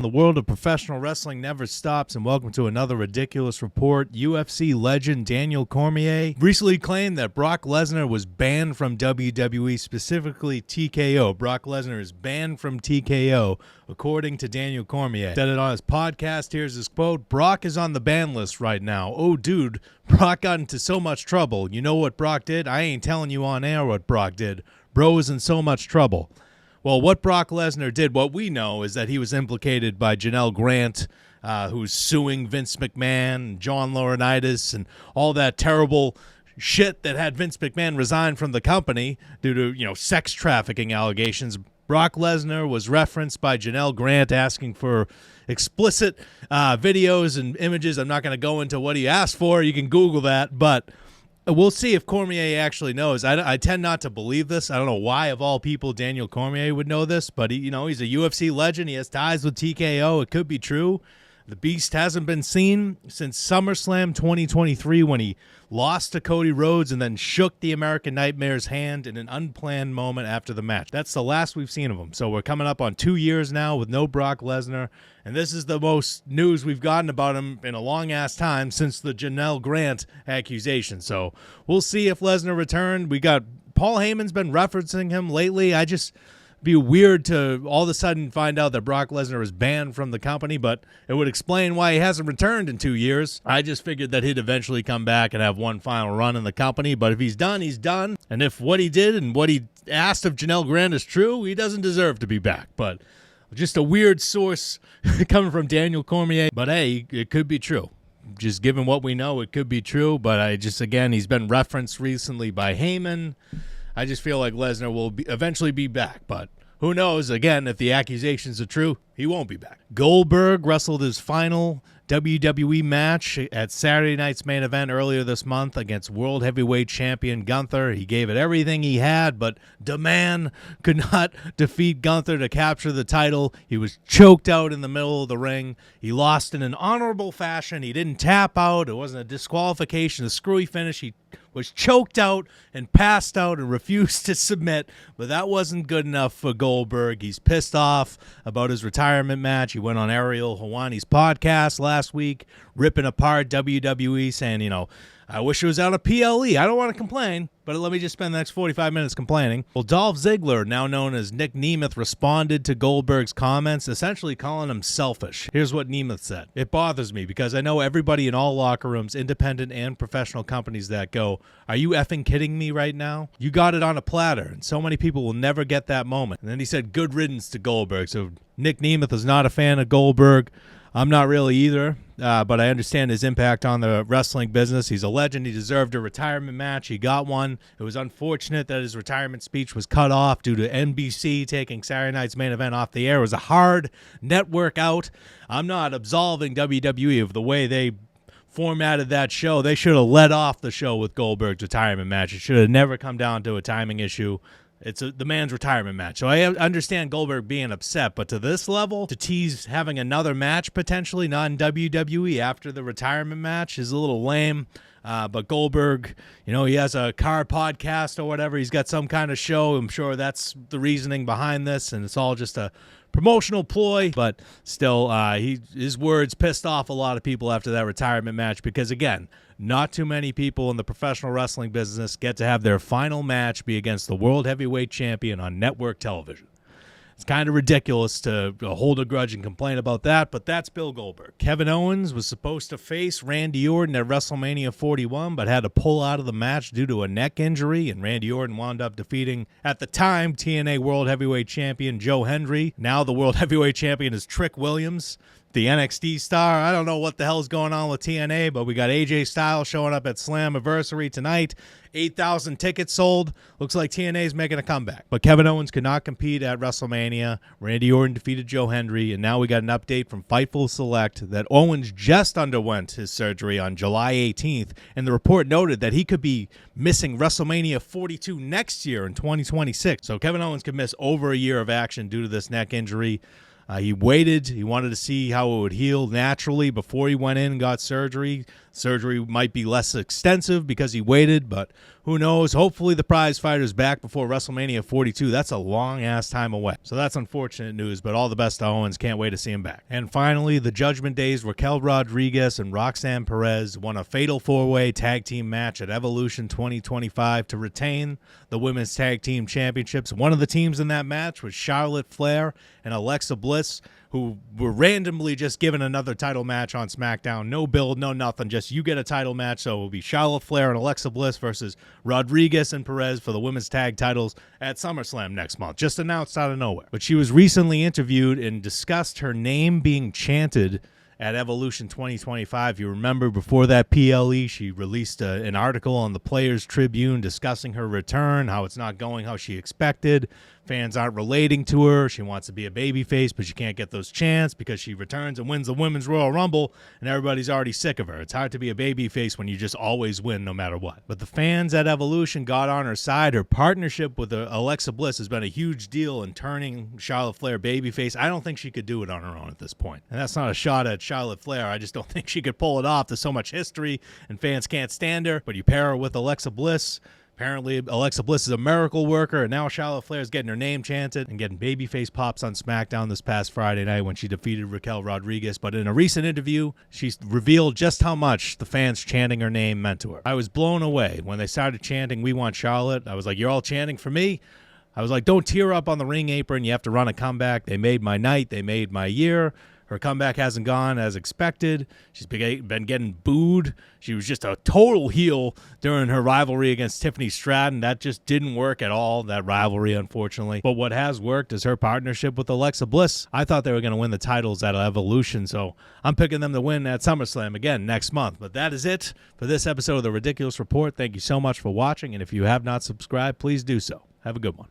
The world of professional wrestling never stops, and welcome to another ridiculous report. UFC legend Daniel Cormier recently claimed that Brock Lesnar was banned from WWE, specifically TKO. Brock Lesnar is banned from TKO, according to Daniel Cormier. Said it on his podcast. Here's his quote: "Brock is on the ban list right now. Oh, dude, Brock got into so much trouble. You know what Brock did? I ain't telling you on air what Brock did. Bro is in so much trouble." Well, what Brock Lesnar did, what we know, is that he was implicated by Janelle Grant, who's suing Vince McMahon and John Laurinaitis and all that terrible shit that had Vince McMahon resign from the company due to, sex trafficking allegations. Brock Lesnar was referenced by Janelle Grant asking for explicit videos and images. I'm not going to go into what he asked for. You can Google that, but we'll see if Cormier actually knows. I tend not to believe this. I don't know why, of all people, Daniel Cormier would know this, but he's a UFC legend. He has ties with TKO. It could be true. The Beast hasn't been seen since SummerSlam 2023 when he lost to Cody Rhodes and then shook the American Nightmare's hand in an unplanned moment after the match. That's the last we've seen of him. So we're coming up on 2 years now with no Brock Lesnar, and this is the most news we've gotten about him in a long-ass time since the Janelle Grant accusation. So we'll see if Lesnar returned. We got Paul Heyman's been referencing him lately. Be weird to all of a sudden find out that Brock Lesnar is banned from the company, but it would explain why he hasn't returned in 2 years. I just figured that he'd eventually come back and have one final run in the company, but if he's done, he's done. And if what he did and what he asked of Janelle Grant is true, he doesn't deserve to be back. But just a weird source coming from Daniel Cormier. But hey, it could be true. Just given what we know, it could be true. But he's been referenced recently by Heyman. I just feel like Lesnar will eventually be back, but who knows? Again, if the accusations are true, he won't be back. Goldberg wrestled his final WWE match at Saturday night's main event earlier this month against World Heavyweight Champion Gunther. He gave it everything he had, but the man could not defeat Gunther to capture the title. He was choked out in the middle of the ring. He lost in an honorable fashion. He didn't tap out. It wasn't a disqualification, a screwy finish. He was choked out and passed out and refused to submit, but that wasn't good enough for Goldberg. He's pissed off about his retirement match. He went on Ariel Helwani's podcast last week, ripping apart WWE, saying, I wish it was out of PLE. I don't want to complain, but let me just spend the next 45 minutes complaining. Well, Dolph Ziggler, now known as Nic Nemeth, responded to Goldberg's comments, essentially calling him selfish. Here's what Nemeth said. "It bothers me because I know everybody in all locker rooms, independent and professional companies, that go, 'Are you effing kidding me right now? You got it on a platter, and so many people will never get that moment.'" And then he said, "Good riddance to Goldberg." So Nic Nemeth is not a fan of Goldberg. I'm not really either, but I understand his impact on the wrestling business. He's a legend. He deserved a retirement match. He got one. It was unfortunate that his retirement speech was cut off due to NBC taking Saturday night's main event off the air. It was a hard network out. I'm not absolving WWE of the way they formatted that show. They should have let off the show with Goldberg's retirement match. It should have never come down to a timing issue. It's the man's retirement match. So I understand Goldberg being upset, but to this level, to tease having another match potentially, not in WWE, after the retirement match is a little lame. But Goldberg, he has a car podcast or whatever. He's got some kind of show. I'm sure that's the reasoning behind this, and it's all just a promotional ploy. But still, his words pissed off a lot of people after that retirement match because, again, not too many people in the professional wrestling business get to have their final match be against the World Heavyweight Champion on network television. It's kind of ridiculous to hold a grudge and complain about that, but that's Bill Goldberg. Kevin Owens was supposed to face Randy Orton at WrestleMania 41, but had to pull out of the match due to a neck injury, and Randy Orton wound up defeating, at the time, TNA World Heavyweight Champion Joe Hendry. Now the World Heavyweight Champion is Trick Williams, the NXT star. I don't know what the hell's going on with TNA, but we got AJ Styles showing up at Slammiversary tonight. 8,000 tickets sold. Looks like TNA's making a comeback. But Kevin Owens could not compete at WrestleMania. Randy Orton defeated Joe Hendry, and now we got an update from Fightful Select that Owens just underwent his surgery on July 18th, and the report noted that he could be missing WrestleMania 42 next year in 2026. So Kevin Owens could miss over a year of action due to this neck injury. He waited. He wanted to see how it would heal naturally before he went in and got surgery. Surgery might be less extensive because he waited, but who knows? Hopefully the prize fighter's back before WrestleMania 42. That's a long-ass time away. So that's unfortunate news, but all the best to Owens. Can't wait to see him back. And finally, the Judgment Day's Raquel Rodriguez and Roxanne Perez won a fatal four-way tag team match at Evolution 2025 to retain the Women's Tag Team Championships. One of the teams in that match was Charlotte Flair and Alexa Bliss, who were randomly just given another title match on SmackDown. No build, no nothing. Just you get a title match. So it will be Charlotte Flair and Alexa Bliss versus Rodriguez and Perez for the women's tag titles at SummerSlam next month. Just announced out of nowhere. But she was recently interviewed and discussed her name being chanted at Evolution 2025. You remember before that PLE, she released an article on the Players Tribune discussing her return, how it's not going how she expected. Fans aren't relating to her. She wants to be a babyface, but she can't get those chants because she returns and wins the Women's Royal Rumble, and everybody's already sick of her. It's hard to be a babyface when you just always win no matter what. But the fans at Evolution got on her side. Her partnership with Alexa Bliss has been a huge deal in turning Charlotte Flair babyface. I don't think she could do it on her own at this point. And that's not a shot at Charlotte Flair. I just don't think she could pull it off. There's so much history, and fans can't stand her. But you pair her with Alexa Bliss. Apparently, Alexa Bliss is a miracle worker, and now Charlotte Flair is getting her name chanted and getting babyface pops on SmackDown this past Friday night when she defeated Raquel Rodriguez. But in a recent interview, she revealed just how much the fans chanting her name meant to her. I was blown away when they started chanting, "We want Charlotte." I was like, "You're all chanting for me?" I was like, "Don't tear up on the ring apron. You have to run a comeback." They made my night. They made my year. Her comeback hasn't gone as expected. She's been getting booed. She was just a total heel during her rivalry against Tiffany Stratton. That just didn't work at all, that rivalry, unfortunately. But what has worked is her partnership with Alexa Bliss. I thought they were going to win the titles at Evolution, so I'm picking them to win at SummerSlam again next month. But that is it for this episode of The Ridiculous Report. Thank you so much for watching, and if you have not subscribed, please do so. Have a good one.